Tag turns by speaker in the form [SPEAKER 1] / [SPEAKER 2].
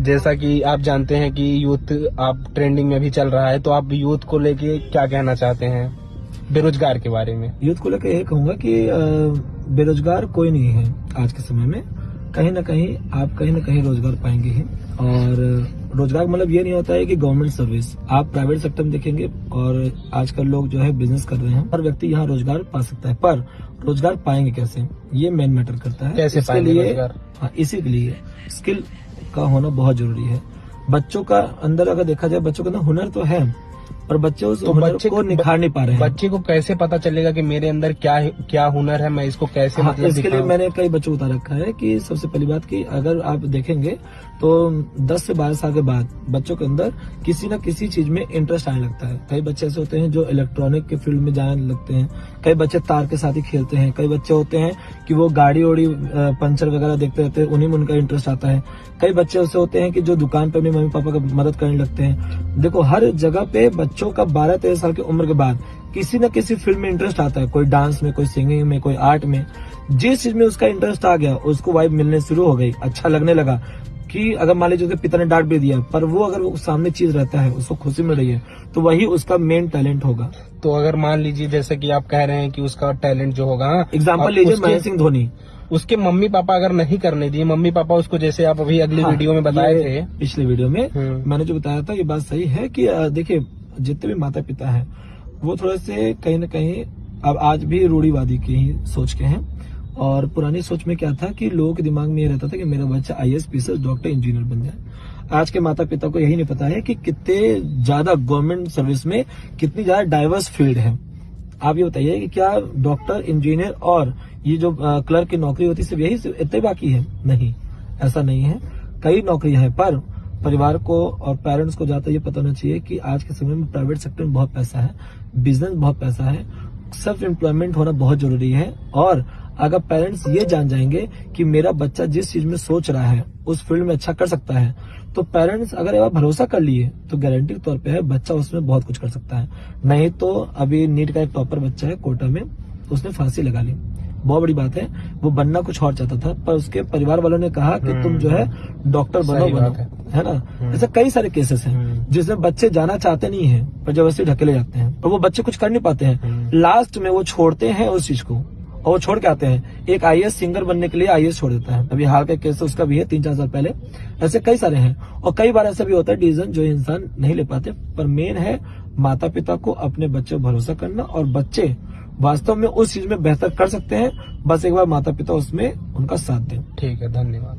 [SPEAKER 1] जैसा कि आप जानते हैं कि यूथ आप ट्रेंडिंग में भी चल रहा है, तो आप यूथ को लेके क्या कहना चाहते हैं बेरोजगार के बारे में?
[SPEAKER 2] यूथ को लेकर यही कहूंगा कि बेरोजगार कोई नहीं है आज के समय में। कहीं ना कहीं रोजगार पाएंगे ही। और रोजगार मतलब ये नहीं होता है कि गवर्नमेंट सर्विस, आप प्राइवेट सेक्टर में देखेंगे और आजकल लोग जो है बिजनेस कर रहे हैं, हर व्यक्ति यहाँ रोजगार पा सकता है, पर रोजगार पाएंगे कैसे, ये मेन मैटर करता है।
[SPEAKER 1] कैसे पाएंगे रोजगार?
[SPEAKER 2] हाँ, इसी के लिए स्किल का होना बहुत जरूरी है। बच्चों का अंदर अगर देखा जाए, बच्चों के अंदर हुनर तो है, पर बच्चे उस हुनर को निखार नहीं पा रहे हैं।
[SPEAKER 1] बच्चे को कैसे पता चलेगा कि मेरे अंदर क्या हुनर है, मैं इसको कैसे मतलब
[SPEAKER 2] इसके लिए मैंने कई बच्चों को बता रखा है कि सबसे पहली बात कि अगर आप देखेंगे तो 10 से 12 साल के बाद बच्चों के अंदर किसी न किसी चीज में इंटरेस्ट आने लगता है। कई बच्चे ऐसे होते हैं जो इलेक्ट्रॉनिक के फील्ड में जाने लगते हैं, कई बच्चे तार के साथ ही खेलते हैं, कई बच्चे होते हैं कि वो गाड़ी ओड़ी पंचर वगैरह देखते रहते हैं, उन्हीं में उनका इंटरेस्ट आता है। कई बच्चे ऐसे होते हैं कि जो दुकान पे अपने मम्मी पापा का मदद करने लगते हैं। देखो, हर जगह पे बच्चों का 12-13 साल की उम्र के बाद किसी न किसी फील्ड में इंटरेस्ट आता है। कोई डांस में, कोई सिंगिंग में, कोई आर्ट में। जिस चीज में उसका इंटरेस्ट आ गया, उसको वाइब मिलने शुरू हो गई, अच्छा लगने लगा कि अगर मान लीजिए उसके पिता ने डांट भी दिया, पर वो अगर वो सामने चीज रहता है, उसको खुशी मिल रही है, तो वही उसका मेन टैलेंट होगा।
[SPEAKER 1] तो अगर मान लीजिए जैसे कि आप कह रहे हैं कि उसका टैलेंट जो होगा,
[SPEAKER 2] एग्जाम्पल लीजिए महेंद्र सिंह धोनी,
[SPEAKER 1] उसके मम्मी पापा अगर नहीं करने दिए, मम्मी पापा उसको, जैसे आप अभी अगली वीडियो में बताए थे,
[SPEAKER 2] पिछले वीडियो में मैंने जो बताया था, ये बात सही है कि देखिए जितने भी माता पिता हैं वो थोड़े से कहीं न कहीं अब आज भी रूढ़िवादी की ही सोच के हैं। और पुरानी सोच में क्या था कि लोगों के दिमाग में ये रहता था कि मेरा बच्चा IAS, PCS, डॉक्टर, इंजीनियर बन जाए। आज के माता पिता को यही नहीं पता है कि कितने ज्यादा गवर्नमेंट सर्विस में कितनी ज्यादा डाइवर्स फील्ड है। आप ये बताइए कि क्या डॉक्टर, इंजीनियर और ये जो क्लर्क की नौकरी होती है सिर्फ यही इतने बाकी है? नहीं, ऐसा नहीं है। कई नौकरियां हैं, पर परिवार को और पेरेंट्स को ज्यादा ये पता होना चाहिए कि आज के समय में प्राइवेट सेक्टर में बहुत पैसा है, बिजनेस बहुत पैसा है, सेल्फ एम्प्लॉयमेंट होना बहुत जरूरी है। और अगर पेरेंट्स ये जान जाएंगे कि मेरा बच्चा जिस चीज में सोच रहा है उस फील्ड में अच्छा कर सकता है, तो पेरेंट्स अगर एक बार भरोसा कर लिए तो गारंटी के तौर पे है बच्चा उसमें बहुत कुछ कर सकता है। नहीं तो अभी नीट का एक टॉपर बच्चा है कोटा में, उसने फांसी लगा ली। बहुत बड़ी बात है, वो बनना कुछ और चाहता था, पर उसके परिवार वालों ने कहा कि तुम जो है डॉक्टर बनो, है ना। ऐसे कई सारे केसेस हैं जिसमें बच्चे जाना चाहते नहीं है, पर जबरदस्ती ढकेले जाते हैं और वो बच्चे कुछ कर नहीं पाते हैं। लास्ट में वो छोड़ते हैं उस चीज को और वो छोड़ के आते हैं। एक IAS सिंगर बनने के लिए IAS छोड़ देता है। अभी हाल का केस उसका भी है 3-4 साल पहले। ऐसे कई सारे हैं और कई बार ऐसा भी होता है डिसीजन जो इंसान नहीं ले पाते। पर मेन है माता पिता को अपने बच्चे पर भरोसा करना, और बच्चे वास्तव में उस चीज में बेहतर कर सकते हैं, बस एक बार माता पिता उसमें उनका साथ दें।
[SPEAKER 1] ठीक है, धन्यवाद।